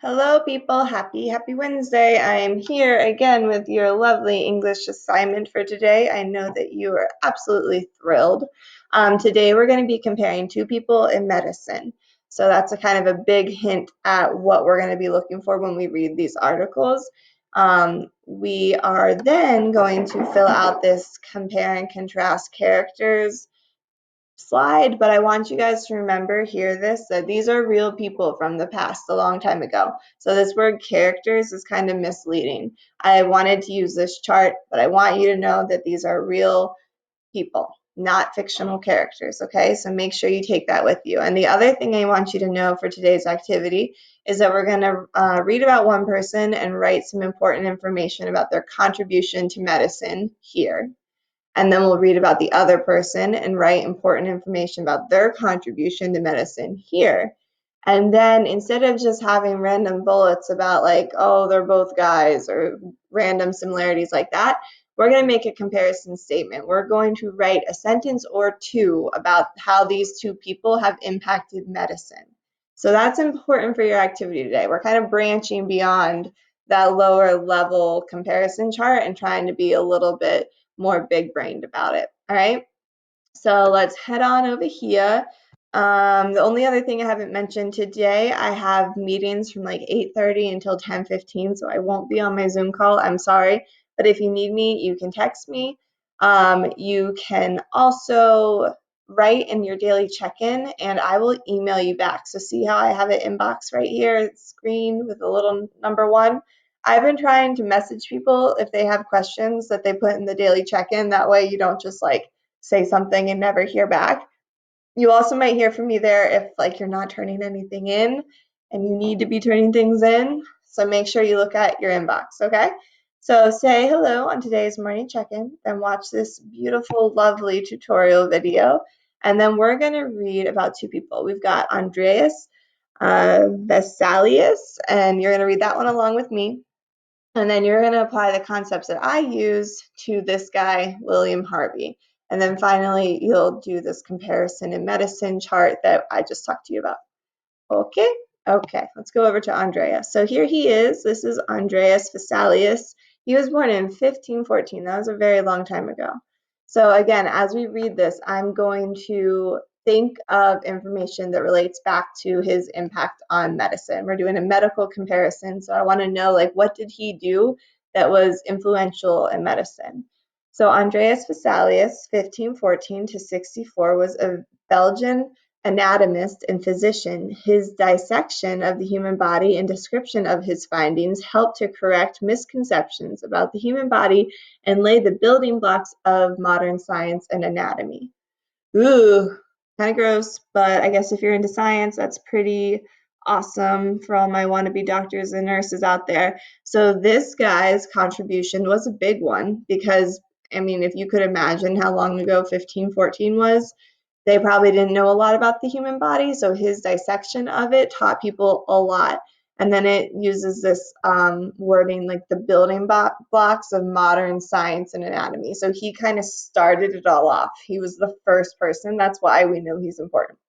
Hello, people. Happy Wednesday. I am here again with your lovely English assignment for today. I know that you are absolutely thrilled. Today, we're going to be comparing two people in medicine. So that's a kind of a big hint at what we're going to be looking for when we read these articles. We are then going to fill out this compare and contrast characters slide, but I want you guys to remember, hear this, that these are real people from the past, a long time ago. So this word characters is kind of misleading. I wanted to use this chart, but I want you to know that these are real people, not fictional characters, okay? So make sure you take that with you. And the other thing I want you to know for today's activity is that we're going to read about one person and write some important information about their contribution to medicine here. And then we'll read about the other person and write important information about their contribution to medicine here. And then instead of just having random bullets about like, oh, they're both guys or random similarities like that, we're going to make a comparison statement. We're going to write a sentence or two about how these two people have impacted medicine. So that's important for your activity today. We're kind of branching beyond that lower level comparison chart and trying to be a little bit more big brained about it. All right, so let's head on over here. The only other thing I haven't mentioned today, I have meetings from like 8:30 until 10:15, so I won't be on my Zoom call. I'm sorry, but if you need me, you can text me. You can also write in your daily check-in, and I will email you back. So see how I have it inbox right here, screen with a little number 1. I've been trying to message people if they have questions that they put in the daily check-in. That way you don't just like say something and never hear back. You also might hear from me there if like you're not turning anything in and you need to be turning things in. So make sure you look at your inbox, okay? So say hello on today's morning check-in, then watch this beautiful, lovely tutorial video. And then we're going to read about two people. We've got Andreas Vesalius, and you're going to read that one along with me. And then you're going to apply the concepts that I use to this guy, William Harvey. And then finally, you'll do this comparison in medicine chart that I just talked to you about. Okay? Okay, let's go over to Andreas. So here he is. This is Andreas Vesalius. He was born in 1514. That was a very long time ago. So again, as we read this, I'm going to think of information that relates back to his impact on medicine. We're doing a medical comparison, so I want to know like what did he do that was influential in medicine. So Andreas Vesalius, 1514 to 64, was a Belgian anatomist and physician. His dissection of the human body and description of his findings helped to correct misconceptions about the human body and lay the building blocks of modern science and anatomy. Ooh, kind of gross, but I guess if you're into science, that's pretty awesome for all my wannabe doctors and nurses out there. So this guy's contribution was a big one because, I mean, if you could imagine how long ago 1514 was, they probably didn't know a lot about the human body, so his dissection of it taught people a lot. And then it uses this wording like the building blocks of modern science and anatomy. So he kind of started it all off. He was the first person. That's why we know he's important.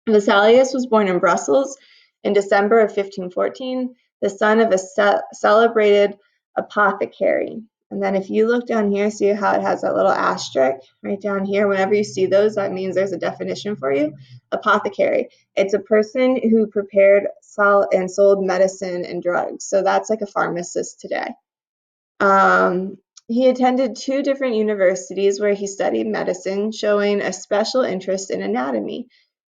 Vesalius was born in Brussels in December of 1514, the son of a celebrated apothecary. And then if you look down here, see how it has that little asterisk right down here? Whenever you see those, that means there's a definition for you. Apothecary. It's a person who prepared and sold medicine and drugs. So that's like a pharmacist today. He attended 2 different universities where he studied medicine, showing a special interest in anatomy.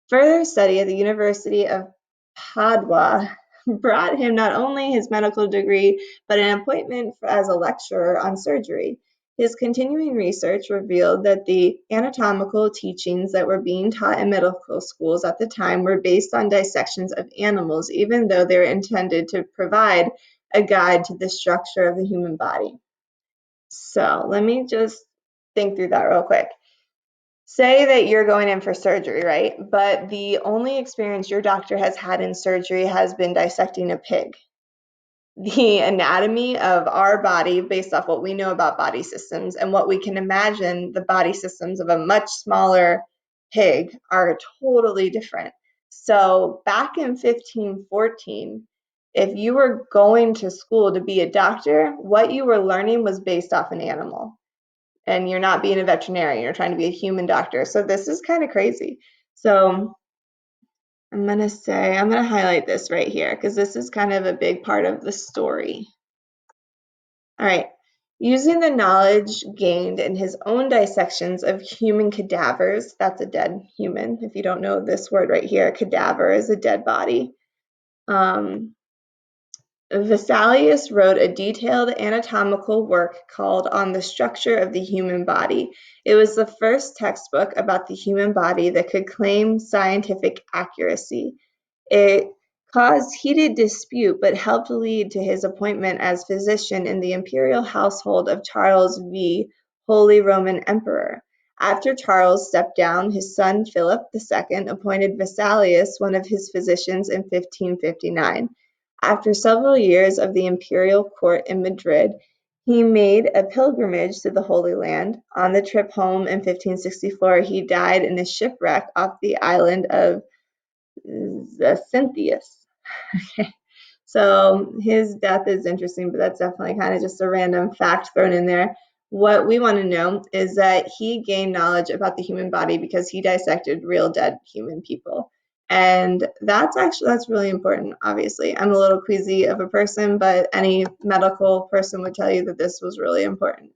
Further study at the University of Padua brought him not only his medical degree, but an appointment as a lecturer on surgery. His continuing research revealed that the anatomical teachings that were being taught in medical schools at the time were based on dissections of animals, even though they were intended to provide a guide to the structure of the human body. So let me just think through that real quick. Say that you're going in for surgery, right? But the only experience your doctor has had in surgery has been dissecting a pig. The anatomy of our body, based off what we know about body systems and what we can imagine the body systems of a much smaller pig, are totally different. So back in 1514, if you were going to school to be a doctor, what you were learning was based off an animal. And you're not being a veterinarian, you're trying to be a human doctor. So this is kind of crazy. So I'm going to highlight this right here because this is kind of a big part of the story. All right. Using the knowledge gained in his own dissections of human cadavers, that's a dead human. If you don't know this word right here, a cadaver is a dead body. Vesalius wrote a detailed anatomical work called On the Structure of the Human Body. It was the first textbook about the human body that could claim scientific accuracy. It caused heated dispute but helped lead to his appointment as physician in the imperial household of Charles V, Holy Roman Emperor. After Charles stepped down, his son Philip II appointed Vesalius one of his physicians in 1559. After several years of the imperial court in Madrid, he made a pilgrimage to the Holy Land. On the trip home in 1564, he died in a shipwreck off the island of Zacynthus. So his death is interesting, but that's definitely kind of just a random fact thrown in there. What we want to know is that he gained knowledge about the human body because he dissected real dead human people. And that's really important, obviously. I'm a little queasy of a person, but any medical person would tell you that this was really important.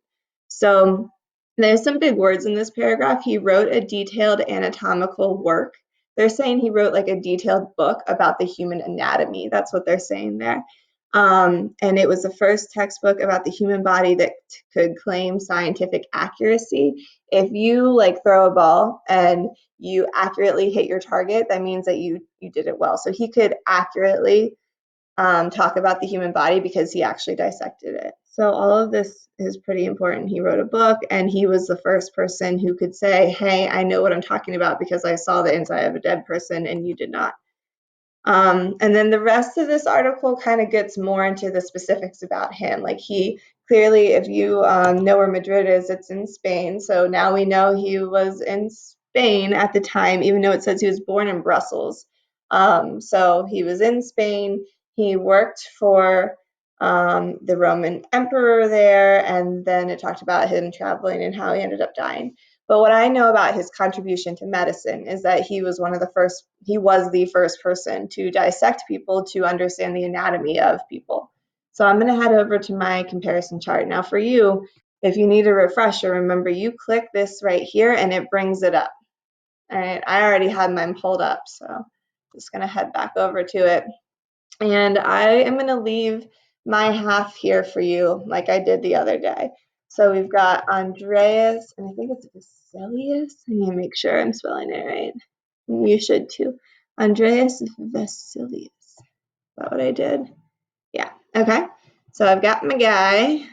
So there's some big words in this paragraph. He wrote a detailed anatomical work. They're saying he wrote like a detailed book about the human anatomy. That's what they're saying there. And it was the first textbook about the human body that could claim scientific accuracy. If you like throw a ball and you accurately hit your target, that means that you did it well. So he could accurately talk about the human body because he actually dissected it. So all of this is pretty important. He wrote a book and he was the first person who could say, hey, I know what I'm talking about because I saw the inside of a dead person and you did not. And then the rest of this article kind of gets more into the specifics about him. Like he clearly, if you know where Madrid is, it's in Spain. So now we know he was in Spain at the time, even though it says he was born in Brussels. So he was in Spain. He worked for the Roman emperor there, and then it talked about him traveling and how he ended up dying. But what I know about his contribution to medicine is that he was the first person to dissect people to understand the anatomy of people. So I'm going to head over to my comparison chart. Now for you, if you need a refresher, remember you click this right here and it brings it up. All right, I already had mine pulled up, so I'm just going to head back over to it. And I am going to leave my half here for you like I did the other day. So we've got Andreas, and I think it's Vesalius. I need to make sure I'm spelling it right. You should too. Andreas Vesalius. Is that what I did? Yeah. Okay. So I've got my guy. Let's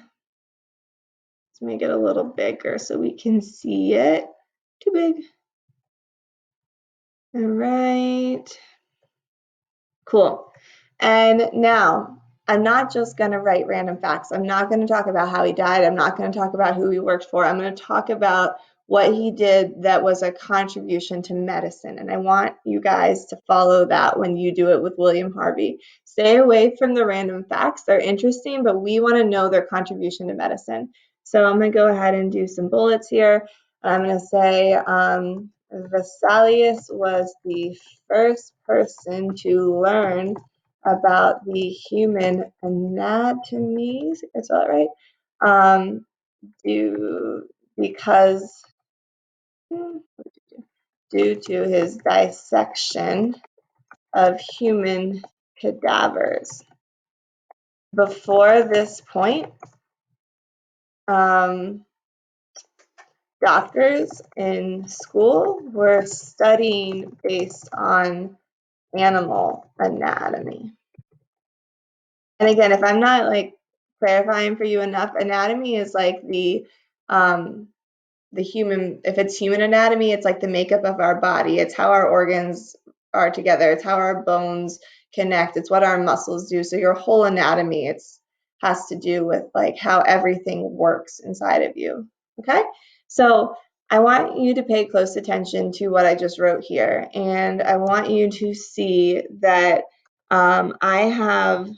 make it a little bigger so we can see it. Too big. All right. Cool. And now I'm not just going to write random facts. I'm not going to talk about how he died. I'm not going to talk about who he worked for. I'm going to talk about what he did that was a contribution to medicine. And I want you guys to follow that when you do it with William Harvey. Stay away from the random facts. They're interesting, but we want to know their contribution to medicine. So I'm going to go ahead and do some bullets here. I'm going to say Vesalius was the first person to learn about the human anatomy. I spell it right. Because due to his dissection of human cadavers. Before this point, doctors in school were studying based on animal anatomy. And again, if I'm not like clarifying for you enough, anatomy is like the human, if it's human anatomy, it's like the makeup of our body. It's how our organs are together. It's how our bones connect. It's what our muscles do. So your whole anatomy, has to do with like how everything works inside of you. Okay? So I want you to pay close attention to what I just wrote here. And I want you to see that I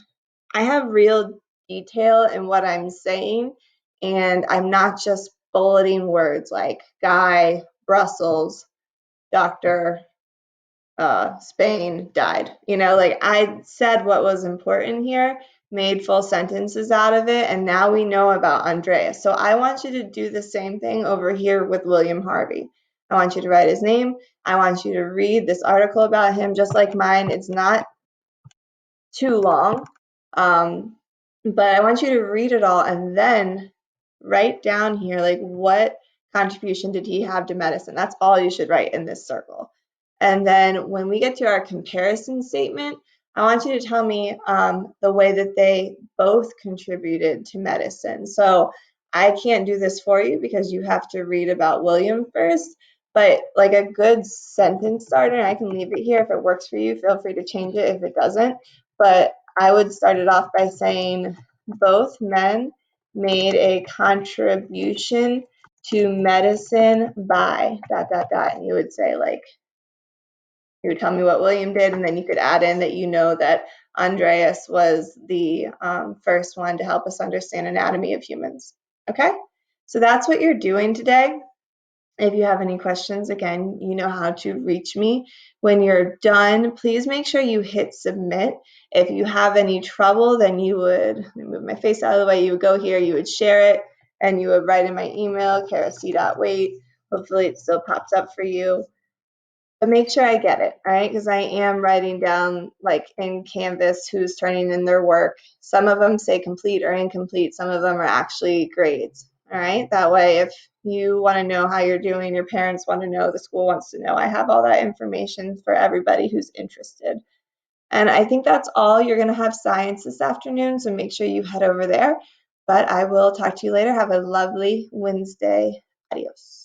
have real detail in what I'm saying, and I'm not just bulleting words like Guy, Brussels, Doctor, Spain died. Like I said what was important here, made full sentences out of it, and now we know about Andreas. So I want you to do the same thing over here with William Harvey. I want you to write his name. I want you to read this article about him just like mine. It's not too long, um, but I want you to read it all and then write down here like what contribution did he have to medicine. That's all you should write in this circle. And then when we get to our comparison statement, I want you to tell me the way that they both contributed to medicine. So I can't do this for you because you have to read about William first, but like a good sentence starter, I can leave it here. If it works for you, feel free to change it if it doesn't. But I would start it off by saying both men made a contribution to medicine by ... And you would say like, you would tell me what William did, and then you could add in that you know that Andreas was the first one to help us understand anatomy of humans. Okay, so that's what you're doing today. If you have any questions, again, you know how to reach me. When you're done, please make sure you hit submit. If you have any trouble, then you would, let me move my face out of the way, you would go here, you would share it, and you would write in my email, karac.wait. Hopefully it still pops up for you. But make sure I get it, all right? Because I am writing down, like in Canvas, who's turning in their work. Some of them say complete or incomplete. Some of them are actually grades, all right? That way, if you want to know how you're doing, your parents want to know, the school wants to know, I have all that information for everybody who's interested. And I think that's all. You're going to have science this afternoon, so make sure you head over there. But I will talk to you later. Have a lovely Wednesday. Adios.